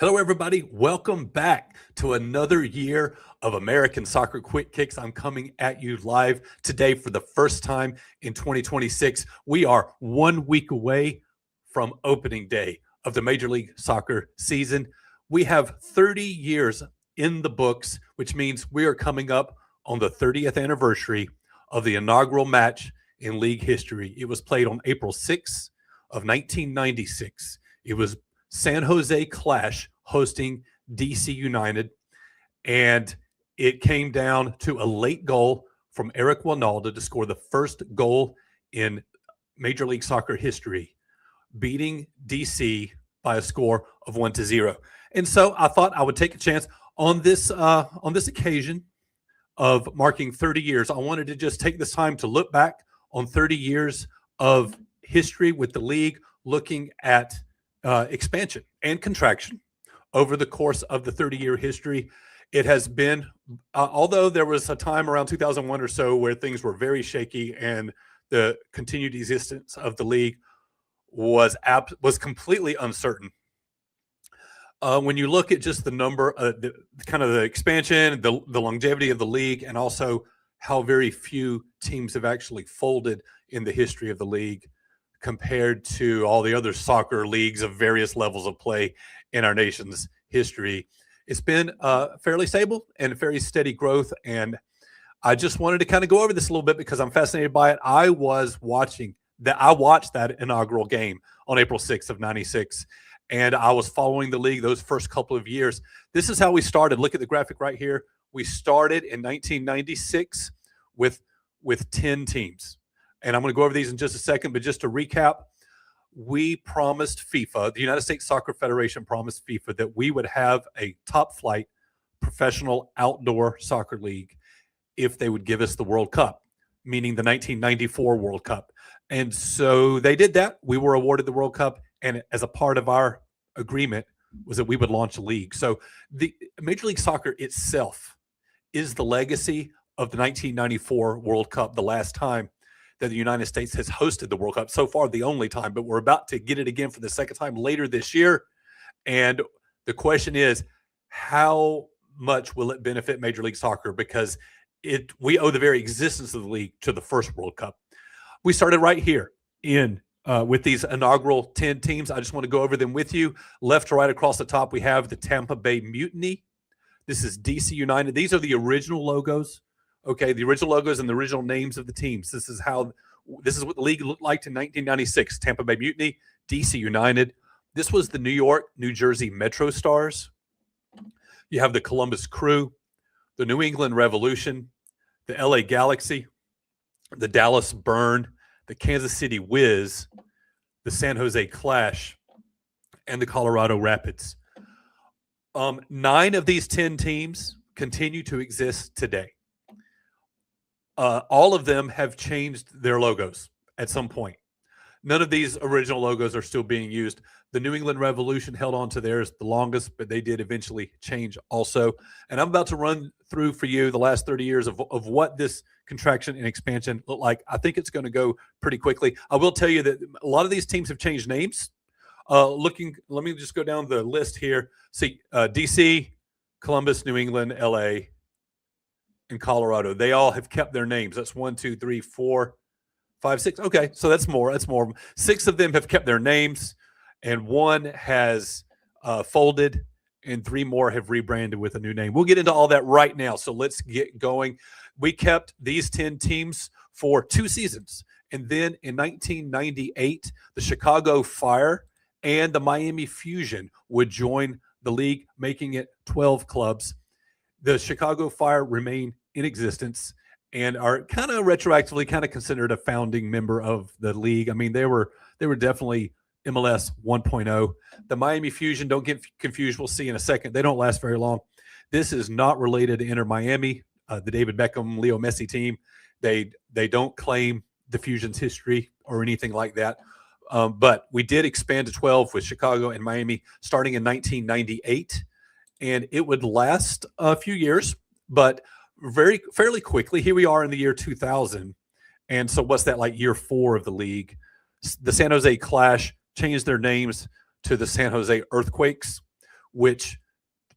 Hello, everybody. Welcome back to another year of American Soccer Quick Kicks. I'm coming at you live today for the first time in 2026. We are 1 week away from opening day of the Major League Soccer season. We have 30 years in the books, which means we are coming up on the 30th anniversary of the inaugural match in league history. It was played on April 6th of 1996. It was San Jose Clash hosting DC United, and it came down to a late goal from Eric Winalda to score the first goal in Major League Soccer history, beating DC by a score of 1-0. And so I thought I would take a chance on this occasion of marking 30 years. I wanted to just take this time to look back on 30 years of history with the league, looking at expansion and contraction over the course of the 30-year history. It has been, although there was a time around 2001 or so where things were very shaky and the continued existence of the league was completely uncertain. When you look at just the number, the expansion, the longevity of the league, and also how very few teams have actually folded in the history of the league, compared to all the other soccer leagues of various levels of play in our nation's history. It's been fairly stable and very steady growth. And I just wanted to kind of go over this a little bit because I'm fascinated by it. I watched that inaugural game on April 6th of 96, and I was following the league those first couple of years. This is how we started. Look at the graphic right here. We started in 1996 with 10 teams. And I'm going to go over these in just a second, but just to recap, we promised FIFA, the United States Soccer Federation promised FIFA, that we would have a top-flight professional outdoor soccer league if they would give us the World Cup, meaning the 1994 World Cup. And so they did that. We were awarded the World Cup, and as a part of our agreement was that we would launch a league. So the Major League Soccer itself is the legacy of the 1994 World Cup, the last time that the United States has hosted the World Cup. So far, the only time, but we're about to get it again for the second time later this year. And the question is, how much will it benefit Major League Soccer? Because we owe the very existence of the league to the first World Cup. We started right here with these inaugural 10 teams. I just want to go over them with you. Left to right across the top, we have the Tampa Bay Mutiny. This is DC United. These are the original logos. Okay, the original logos and the original names of the teams. This is what the league looked like in 1996. Tampa Bay Mutiny, DC United. This was the New York, New Jersey Metro Stars. You have the Columbus Crew, the New England Revolution, the LA Galaxy, the Dallas Burn, the Kansas City Wiz, the San Jose Clash, and the Colorado Rapids. 9 of these 10 teams continue to exist today. All of them have changed their logos at some point. None of these original logos are still being used. The New England Revolution held on to theirs the longest, but they did eventually change also. And I'm about to run through for you the last 30 years of what this contraction and expansion look like. I think it's going to go pretty quickly. I will tell you that a lot of these teams have changed names. Let me just go down the list here. See, DC, Columbus, New England, LA, in Colorado. They all have kept their names. That's 1, 2, 3, 4, 5, 6. Okay, so that's more. 6 of them have kept their names, and 1 has folded, and 3 more have rebranded with a new name. We'll get into all that right now, so let's get going. We kept these 10 teams for 2 seasons, and then in 1998, the Chicago Fire and the Miami Fusion would join the league, making it 12 clubs. The Chicago Fire remain in existence and are kind of retroactively considered a founding member of the league. I mean, they were definitely MLS 1.0. The Miami Fusion, don't get confused. We'll see in a second. They don't last very long. This is not related to Inter Miami, the David Beckham, Leo Messi team. They don't claim the Fusion's history or anything like that. But we did expand to 12 with Chicago and Miami starting in 1998. And it would last a few years, but fairly quickly. Here we are in the year 2000. And so what's that, like year 4 of the league? The San Jose Clash changed their names to the San Jose Earthquakes. which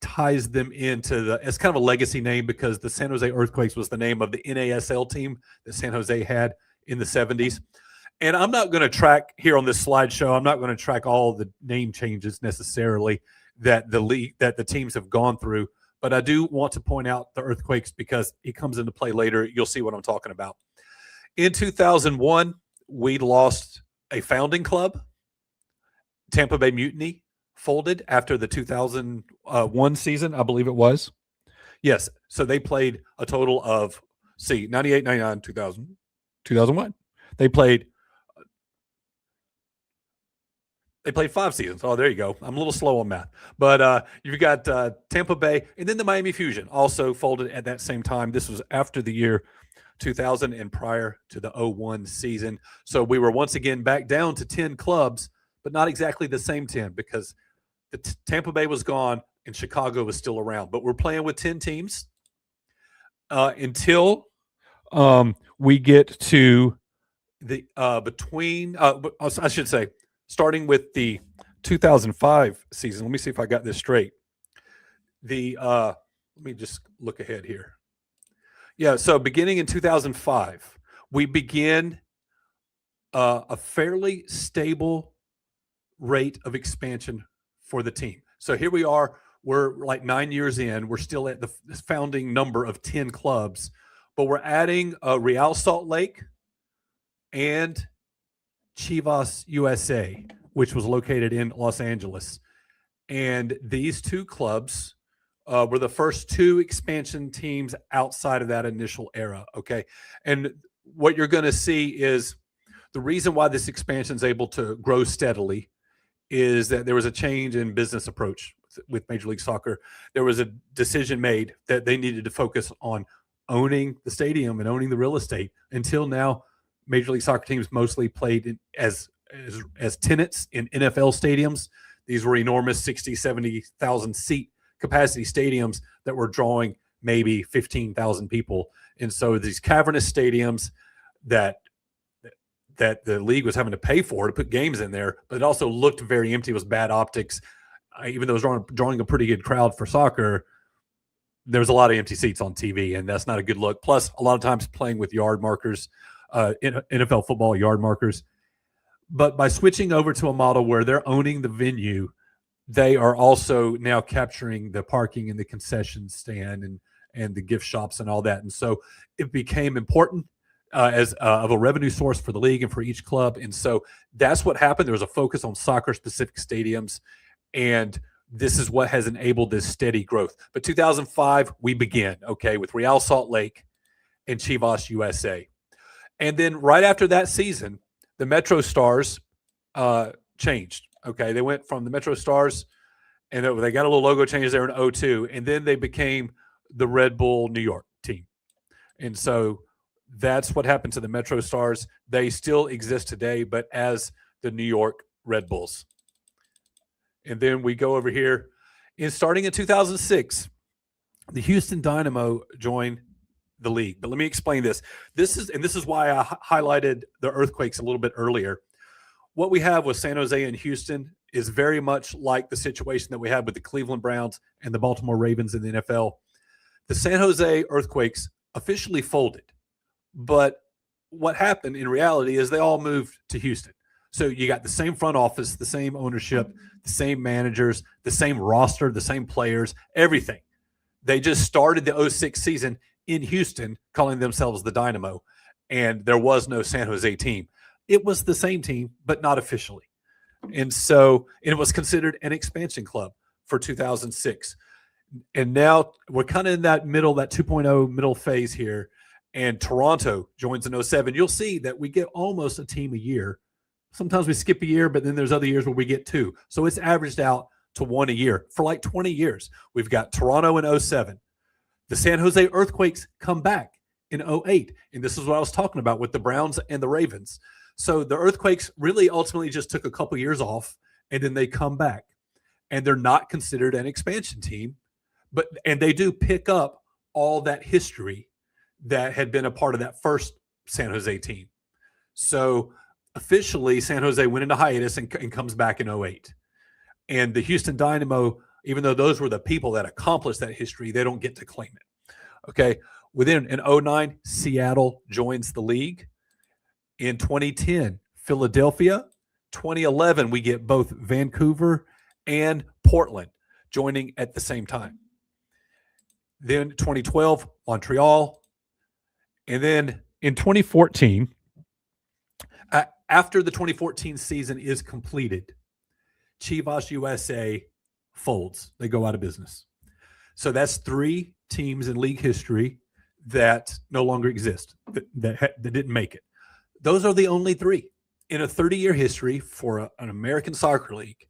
ties them into it's kind of a legacy name because the San Jose Earthquakes was the name of the NASL team that San Jose had in the 70s. And I'm not going to track here on this slideshow. I'm not going to track all the name changes necessarily that the teams have gone through. But I do want to point out the Earthquakes because it comes into play later. You'll see what I'm talking about. In 2001, we lost a founding club. Tampa Bay Mutiny folded after the 2001 season, I believe it was. Yes. So they played a total of, 98, 99, 2000, 2001. They played 5 seasons. Oh, there you go. I'm a little slow on math. But you've got Tampa Bay, and then the Miami Fusion also folded at that same time. This was after the year 2000 and prior to the 01 season. So we were once again back down to 10 clubs, but not exactly the same 10 because Tampa Bay was gone and Chicago was still around. But we're playing with 10 teams until we get to the I should say, starting with the 2005 season. Let me see if I got this straight. Let me just look ahead here. Yeah, so beginning in 2005, we begin a fairly stable rate of expansion for the team. So here we are. We're like 9 years in. We're still at the founding number of 10 clubs, but we're adding Real Salt Lake and Chivas USA, which was located in Los Angeles. And these two clubs were the first 2 expansion teams outside of that initial era, okay? And what you're going to see is the reason why this expansion is able to grow steadily is that there was a change in business approach with Major League Soccer. There was a decision made that they needed to focus on owning the stadium and owning the real estate. Until now, Major League Soccer teams mostly played as tenants in NFL stadiums. These were enormous 60, 70,000 seat capacity stadiums that were drawing maybe 15,000 people. And so these cavernous stadiums that the league was having to pay for to put games in there, but it also looked very empty. It was bad optics. Even though it was drawing a pretty good crowd for soccer, there was a lot of empty seats on TV, and that's not a good look. Plus, a lot of times playing with yard markers, NFL football yard markers. But by switching over to a model where they're owning the venue, they are also now capturing the parking and the concession stand and the gift shops and all that. And so it became important as of a revenue source for the league and for each club. And so that's what happened. There was a focus on soccer-specific stadiums, and this is what has enabled this steady growth. But 2005, we begin, okay, with Real Salt Lake and Chivas USA. And then right after that season, the Metro Stars changed. Okay, they went from the Metro Stars, and they got a little logo change there in 2002, and then they became the Red Bull New York team. And so that's what happened to the Metro Stars. They still exist today, but as the New York Red Bulls. And then we go over here. Starting in 2006, the Houston Dynamo joined the league. But let me explain this. This is why I highlighted the Earthquakes a little bit earlier. What we have with San Jose and Houston is very much like the situation that we had with the Cleveland Browns and the Baltimore Ravens in the NFL. The San Jose Earthquakes officially folded, but what happened in reality is they all moved to Houston. So you got the same front office, the same ownership, the same managers, the same roster, the same players, everything. They just started the 2006 season in Houston calling themselves the Dynamo, and there was no San Jose team. It was the same team, but not officially. And so it was considered an expansion club for 2006. And now we're kind of in that 2.0 middle phase here, and Toronto joins in 2007. You'll see that we get almost a team a year. Sometimes we skip a year, but then there's other years where we get 2. So it's averaged out to 1 a year for like 20 years. We've got Toronto in 2007. The San Jose Earthquakes come back in 2008. And this is what I was talking about with the Browns and the Ravens. So the Earthquakes really ultimately just took a couple years off, and then they come back. And they're not considered an expansion team, and they do pick up all that history that had been a part of that first San Jose team. So officially, San Jose went into hiatus and comes back in 2008. And the Houston Dynamo Even though those were the people that accomplished that history, they don't get to claim it. Okay. Within in 09, Seattle joins the league. In 2010, Philadelphia. 2011, we get both Vancouver and Portland joining at the same time. Then 2012, Montreal. And then in 2014, after the 2014 season is completed, Chivas USA folds. They go out of business. So that's 3 teams in league history that no longer exist, that didn't make it. Those are the only 3. In a 30-year history for an American soccer league,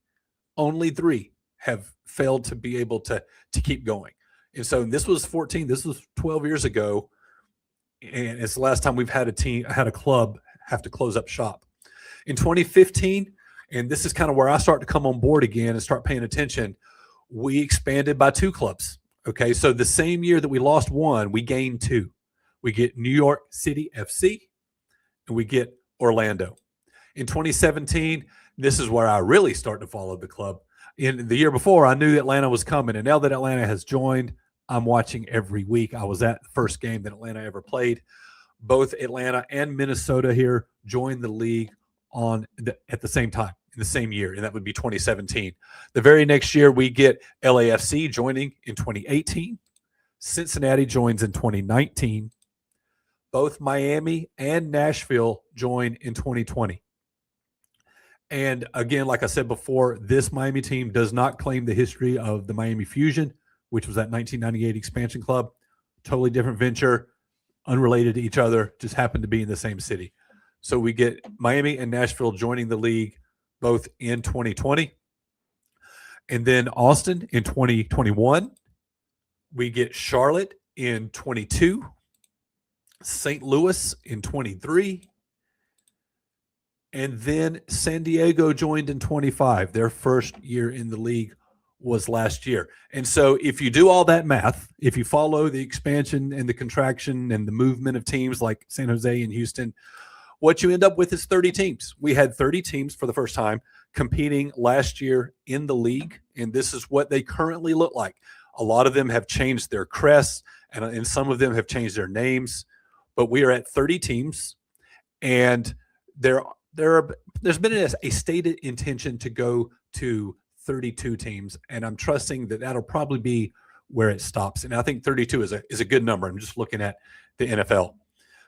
only 3 have failed to be able to keep going. And so this was 14, this was 12 years ago, and it's the last time we've had a club have to close up shop. In 2015, and this is kind of where I start to come on board again and start paying attention, we expanded by 2 clubs. Okay, so the same year that we lost 1, we gained 2. We get New York City FC, and we get Orlando. In 2017, this is where I really start to follow the club. In the year before, I knew Atlanta was coming, and now that Atlanta has joined, I'm watching every week. I was at the first game that Atlanta ever played. Both Atlanta and Minnesota here joined the league at the same time, in the same year, and that would be 2017. The very next year, we get LAFC joining in 2018. Cincinnati joins in 2019. Both Miami and Nashville join in 2020. And again, like I said before, this Miami team does not claim the history of the Miami Fusion, which was that 1998 expansion club. Totally different venture, unrelated to each other, just happened to be in the same city. So we get Miami and Nashville joining the league both in 2020. And then Austin in 2021. We get Charlotte in 22. St. Louis in 23. And then San Diego joined in 25. Their first year in the league was last year. And so if you do all that math, if you follow the expansion and the contraction and the movement of teams like San Jose and Houston, what you end up with is 30 teams. We had 30 teams for the first time competing last year in the league, and this is what they currently look like. A lot of them have changed their crests, and some of them have changed their names, but we are at 30 teams, and there's been a stated intention to go to 32 teams, and I'm trusting that that'll probably be where it stops. And I think 32 is a good number. I'm just looking at the NFL.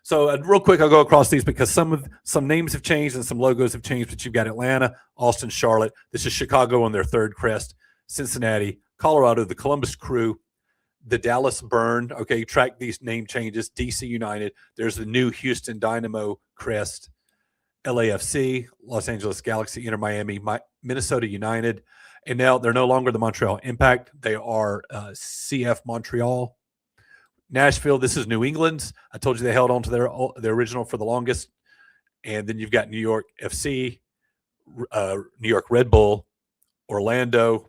So real quick, I'll go across these because some names have changed and some logos have changed, but you've got Atlanta, Austin, Charlotte. This is Chicago on their third crest, Cincinnati, Colorado, the Columbus Crew, the Dallas Burn. Okay, track these name changes. DC United. There's the new Houston Dynamo crest, LAFC, Los Angeles Galaxy, Inter Miami, Minnesota United. And now they're no longer the Montreal Impact. They are CF Montreal. Nashville, this is New England's. I told you they held on to their original for the longest. And then you've got New York FC, New York Red Bull, Orlando,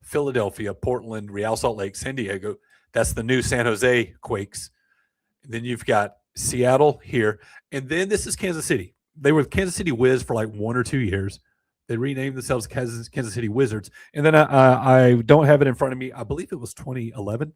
Philadelphia, Portland, Real Salt Lake, San Diego. That's the new San Jose Quakes. And then you've got Seattle here. And then this is Kansas City. They were Kansas City Wiz for like 1 or 2 years. They renamed themselves Kansas City Wizards. And then I don't have it in front of me. I believe it was 2011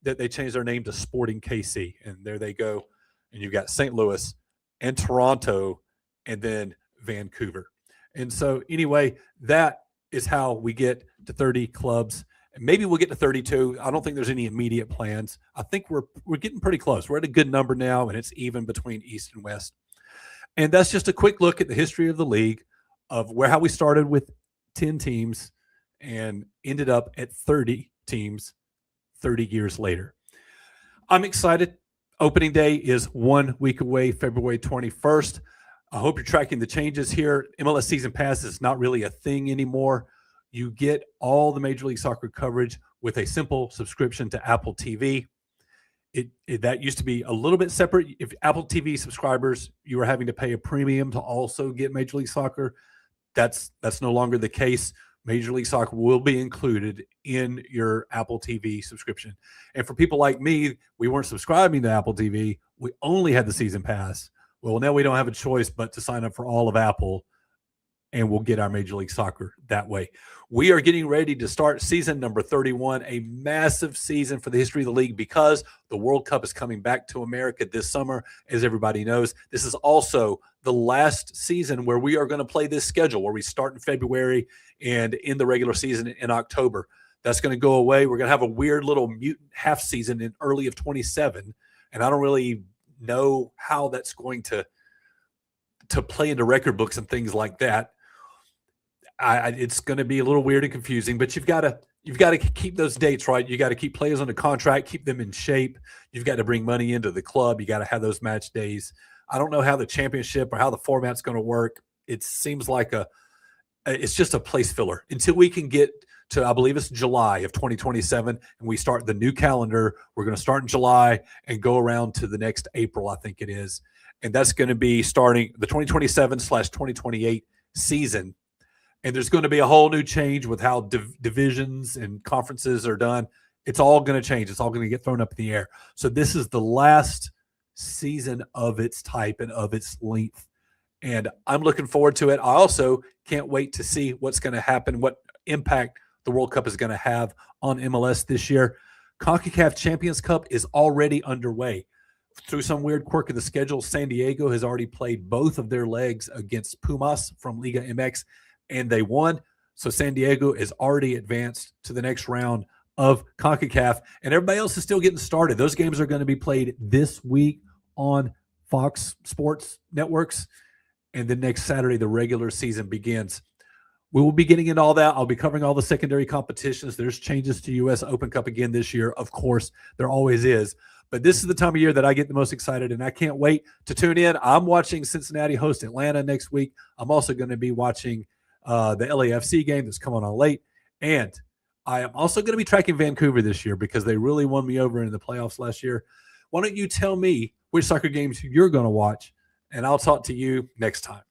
that they changed their name to Sporting KC. And there they go. And you've got St. Louis and Toronto and then Vancouver. And so anyway, that is how we get to 30 clubs. And maybe we'll get to 32. I don't think there's any immediate plans. I think we're getting pretty close. We're at a good number now, and it's even between East and West. And that's just a quick look at the history of the league, of how we started with 10 teams and ended up at 30 teams 30 years later. I'm excited. Opening day is 1 week away, February 21st. I hope you're tracking the changes here. MLS Season Pass is not really a thing anymore. You get all the Major League Soccer coverage with a simple subscription to Apple TV. That used to be a little bit separate. If Apple TV subscribers, you were having to pay a premium to also get Major League Soccer. That's no longer the case. Major League Soccer will be included in your Apple TV subscription. And for people like me, we weren't subscribing to Apple TV. We only had the season pass. Well, now we don't have a choice but to sign up for all of Apple and we'll get our Major League Soccer that way. We are getting ready to start season number 31, a massive season for the history of the league because the World Cup is coming back to America this summer, as everybody knows. This is also the last season where we are going to play this schedule, where we start in February and end the regular season in October. That's going to go away. We're going to have a weird little mutant half season in early of 27, and I don't really know how that's going to play into record books and things like that. It's going to be a little weird and confusing, but you've got to keep those dates right. You got to keep players under contract, keep them in shape. You've got to bring money into the club. You got to have those match days. I don't know how the championship or how the format's going to work. It seems like it's just a place filler until we can get to, I believe it's July of 2027, and we start the new calendar. We're going to start in July and go around to the next April, I think it is. And that's going to be starting the 2027/2028 season. And there's going to be a whole new change with how divisions and conferences are done. It's all going to change. It's all going to get thrown up in the air. So this is the last season of its type and of its length. And I'm looking forward to it. I also can't wait to see what's going to happen, what impact the World Cup is going to have on MLS this year. CONCACAF Champions Cup is already underway. Through some weird quirk of the schedule, San Diego has already played both of their legs against Pumas from Liga MX, and they won. So San Diego is already advanced to the next round of CONCACAF, and everybody else is still getting started. Those games are going to be played this week on Fox Sports Networks, and then next Saturday, the regular season begins. We will be getting into all that. I'll be covering all the secondary competitions. There's changes to U.S. Open Cup again this year. Of course, there always is. But this is the time of year that I get the most excited, and I can't wait to tune in. I'm watching Cincinnati host Atlanta next week. I'm also going to be watching the LAFC game that's coming on late. And I am also going to be tracking Vancouver this year because they really won me over in the playoffs last year. Why don't you tell me which soccer games you're going to watch, and I'll talk to you next time.